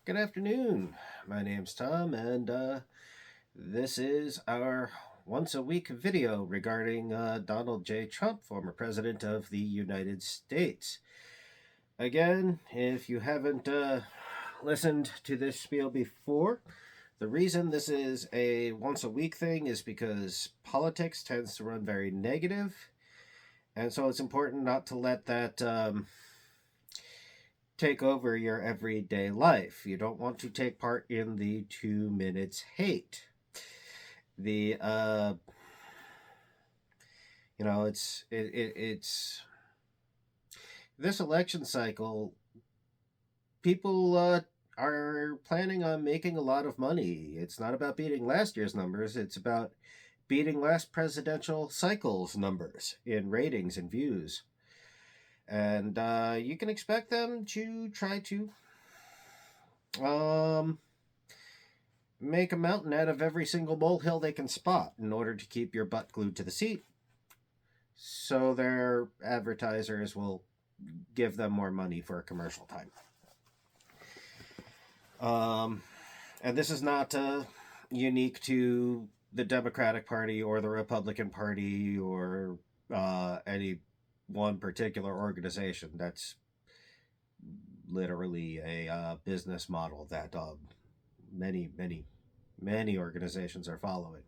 Good afternoon. My name's Tom, and this is our once a week video regarding Donald J. Trump, former president of the United States. Again, if you haven't listened to this spiel before, the reason this is a once a week thing is because politics tends to run very negative, and so it's important not to let that take over your everyday life. You don't want to take part in the 2 minutes hate. The it's this election cycle. People are planning on making a lot of money. It's not about beating last year's numbers. It's about beating last presidential cycle's numbers in ratings and views. And you can expect them to try to um, make a mountain out of every single molehill they can spot in order to keep your butt glued to the seat, so their advertisers will give them more money for a commercial time. And this is not unique to the Democratic Party or the Republican Party or any one particular organization. That's literally a business model that many organizations are following.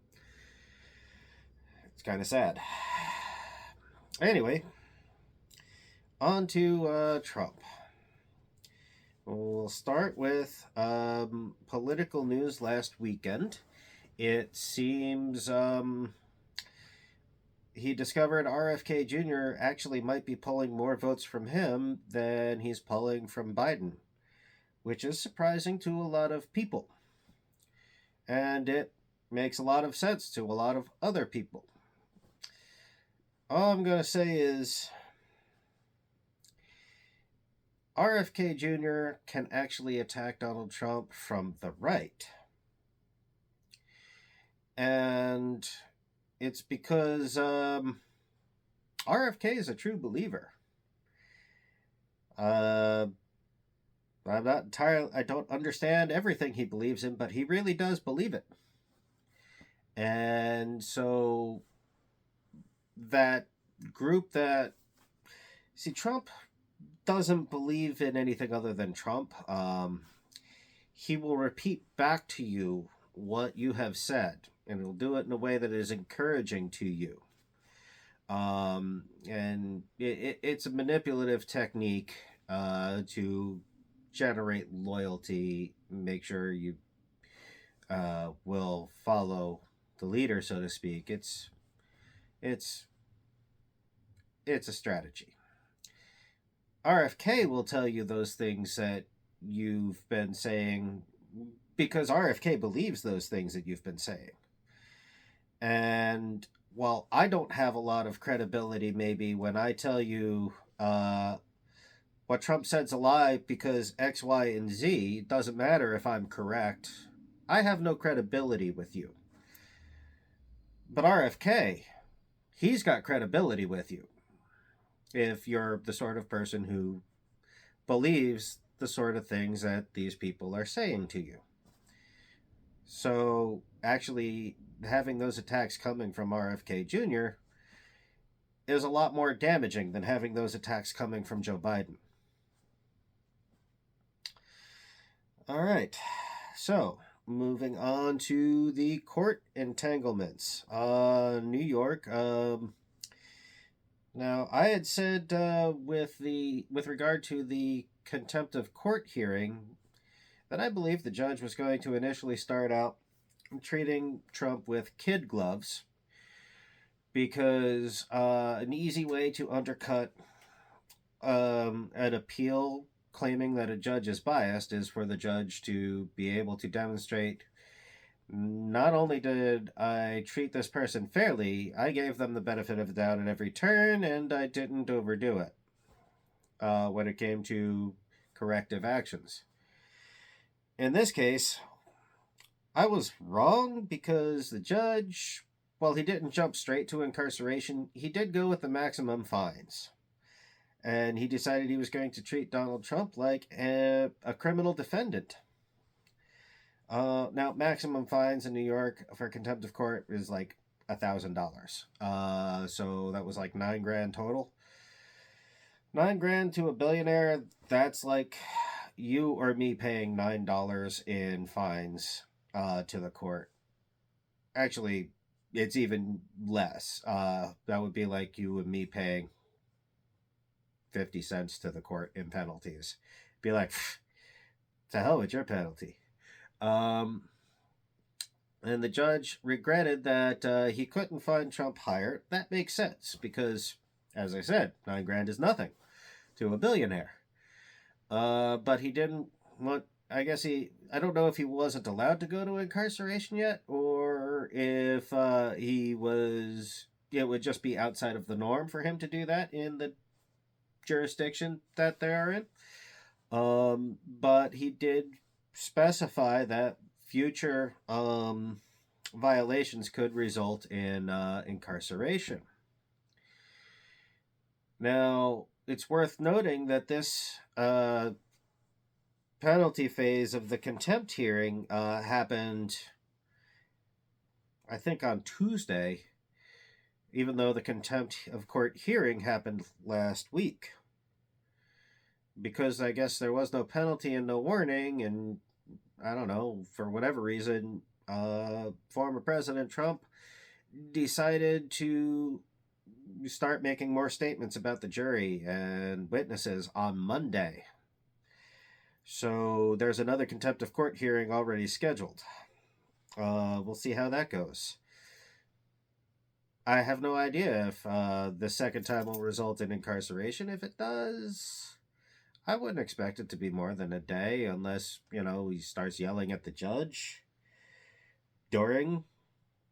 It's kind of sad. Anyway, on to Trump. We'll start with political news last weekend. It seems he discovered RFK Jr. actually might be pulling more votes from him than he's pulling from Biden, which is surprising to a lot of people. And it makes a lot of sense to a lot of other people. All I'm going to say is RFK Jr. can actually attack Donald Trump from the right. And it's because RFK is a true believer. I'm not entirely, I don't understand everything he believes in, but he really does believe it. And so that group that, see, Trump doesn't believe in anything other than Trump. He will repeat back to you what you have said, and he'll do it in a way that is encouraging to you. And it's a manipulative technique to generate loyalty, make sure you will follow the leader, so to speak. It's a strategy. RFK will tell you those things that you've been saying because RFK believes those things that you've been saying. And while I don't have a lot of credibility, maybe when I tell you what Trump said's a lie because X, Y, and Z, it doesn't matter if I'm correct. I have no credibility with you. But RFK, he's got credibility with you if you're the sort of person who believes the sort of things that these people are saying to you. So actually having those attacks coming from RFK Jr. is a lot more damaging than having those attacks coming from Joe Biden. All right, so moving on to the court entanglements. New York. Now, I had said with regard to the contempt of court hearing that I believe the judge was going to initially start out treating Trump with kid gloves because an easy way to undercut an appeal claiming that a judge is biased is for the judge to be able to demonstrate not only did I treat this person fairly, I gave them the benefit of the doubt at every turn, and I didn't overdo it when it came to corrective actions. In this case, I was wrong because the judge, well, he didn't jump straight to incarceration. He did go with the maximum fines. And he decided he was going to treat Donald Trump like a criminal defendant. Now, maximum fines in New York for contempt of court is like $1,000. So that was like $9,000 total. $9,000 to a billionaire. That's like you or me paying $9 in fines to the court. Actually, it's even less. That would be like you and me paying 50 cents to the court in penalties. Be like, to hell with your penalty. Um, and the judge regretted that he couldn't find Trump higher. That makes sense because, as I said, $9,000 is nothing to a billionaire. But he didn't want. I guess I don't know if he wasn't allowed to go to incarceration yet, or if he was. It would just be outside of the norm for him to do that in the jurisdiction that they are in. But he did specify that future violations could result in incarceration. Now, it's worth noting that this penalty phase of the contempt hearing happened, I think, on Tuesday, even though the contempt of court hearing happened last week. Because I guess there was no penalty and no warning, and I don't know, for whatever reason, former President Trump decided to start making more statements about the jury and witnesses on Monday. So there's another contempt of court hearing already scheduled. We'll see how that goes. I have no idea if the second time will result in incarceration. If it does, I wouldn't expect it to be more than a day unless, he starts yelling at the judge during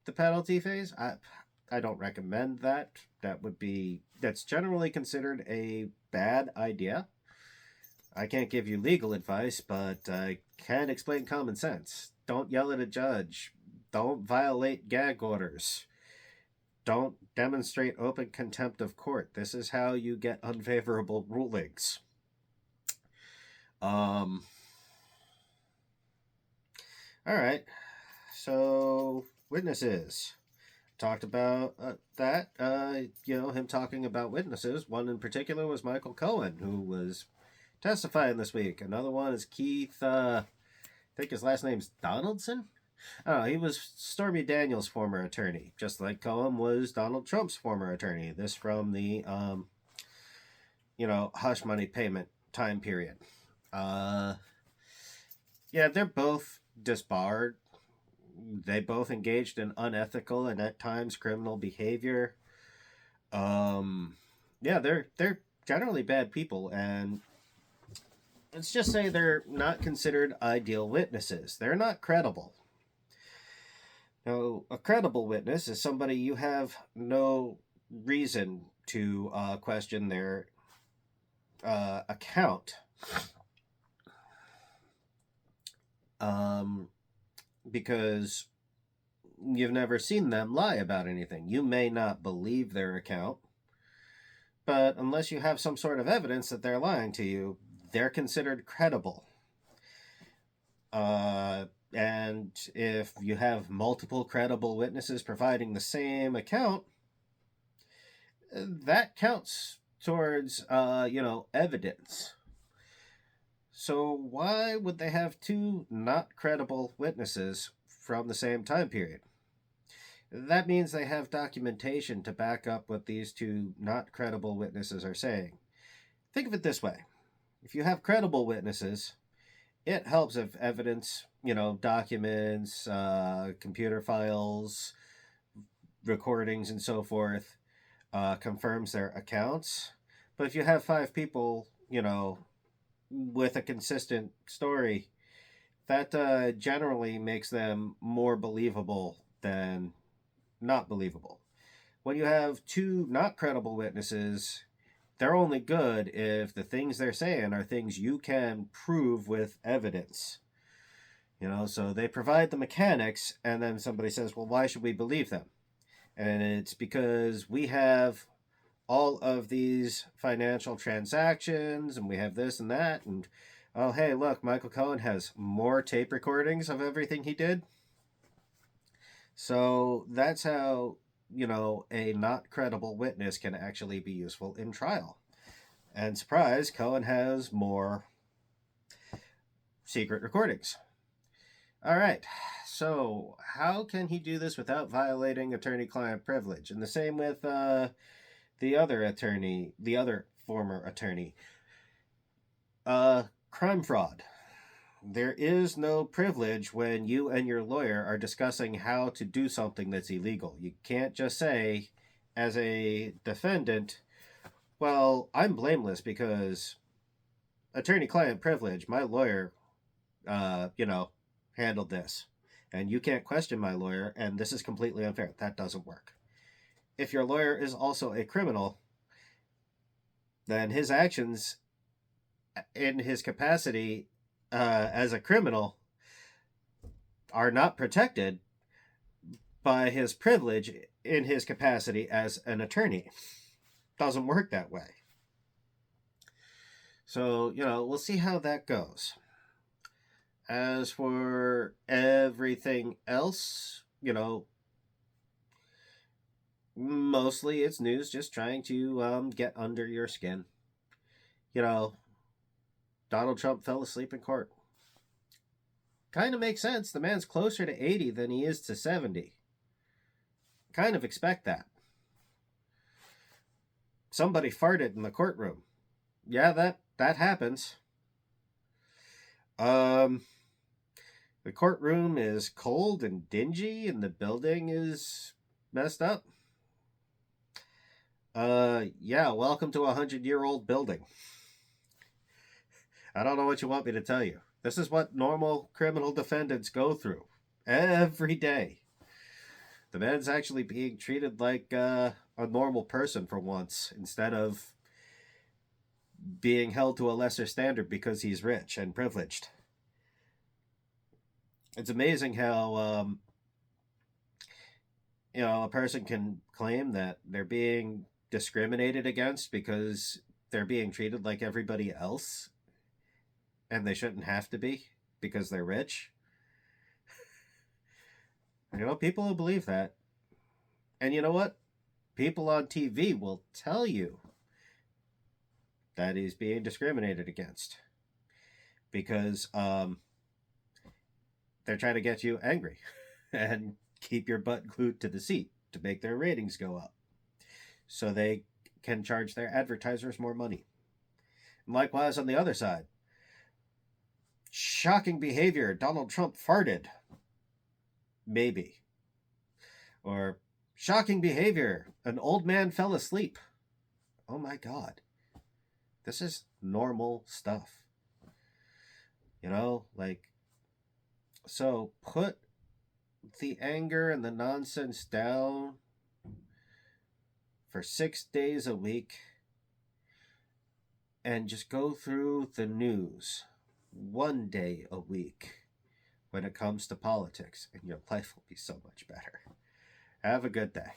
the penalty phase. I don't recommend that. That's generally considered a bad idea. I can't give you legal advice, but I can explain common sense. Don't yell at a judge. Don't violate gag orders. Don't demonstrate open contempt of court. This is how you get unfavorable rulings. All right. So, witnesses. Talked about that. Him talking about witnesses. One in particular was Michael Cohen, who was testifying this week. Another one is Keith, I think his last name's Donaldson? Oh, he was Stormy Daniels' former attorney, just like Cohen was Donald Trump's former attorney. This from the, hush money payment time period. Yeah, they're both disbarred. They both engaged in unethical and at times criminal behavior. Yeah, they're generally bad people, and let's just say they're not considered ideal witnesses. They're not credible. Now, a credible witness is somebody you have no reason to question their account. Because you've never seen them lie about anything. You may not believe their account, but unless you have some sort of evidence that they're lying to you, they're considered credible. And if you have multiple credible witnesses providing the same account, that counts towards, evidence. So why would they have two not credible witnesses from the same time period? That means they have documentation to back up what these two not credible witnesses are saying. Think of it this way. If you have credible witnesses, it helps if evidence, documents, computer files, recordings, and so forth, confirms their accounts. But if you have 5 people, with a consistent story, that generally makes them more believable than not believable. When you have 2 not credible witnesses, they're only good if the things they're saying are things you can prove with evidence. So they provide the mechanics, and then somebody says, well, why should we believe them? And it's because we have all of these financial transactions, and we have this and that, and Oh, hey, look, Michael Cohen has more tape recordings of everything he did. So that's how, a not credible witness can actually be useful in trial. And surprise, Cohen has more secret recordings. All right. So, how can he do this without violating attorney client privilege? And the same with the other attorney, the other former attorney. Crime fraud. There is no privilege when you and your lawyer are discussing how to do something that's illegal. You can't just say, as a defendant, well, I'm blameless because attorney client privilege, my lawyer, handled this. And you can't question my lawyer, and this is completely unfair. That doesn't work. If your lawyer is also a criminal, then his actions in his capacity as a criminal are not protected by his privilege in his capacity as an attorney. Doesn't work that way. So, we'll see how that goes. As for everything else, mostly it's news just trying to get under your skin. Donald Trump fell asleep in court. Kind of makes sense. The man's closer to 80 than he is to 70. Kind of expect that. Somebody farted in the courtroom. Yeah, that happens. The courtroom is cold and dingy, and the building is messed up. Yeah, welcome to a 100-year-old building. I don't know what you want me to tell you. This is what normal criminal defendants go through every day. The man's actually being treated like a normal person for once, instead of being held to a lesser standard because he's rich and privileged. It's amazing how a person can claim that they're being discriminated against because they're being treated like everybody else, and they shouldn't have to be because they're rich. People will believe that. And you know what? People on TV will tell you that he's being discriminated against because they're trying to get you angry and keep your butt glued to the seat to make their ratings go up so they can charge their advertisers more money. And likewise on the other side, shocking behavior, Donald Trump farted. Maybe. Or shocking behavior, an old man fell asleep. Oh my God. This is normal stuff. So put the anger and the nonsense down for 6 days a week and just go through the news 1 day a week when it comes to politics, and your life will be so much better. Have a good day.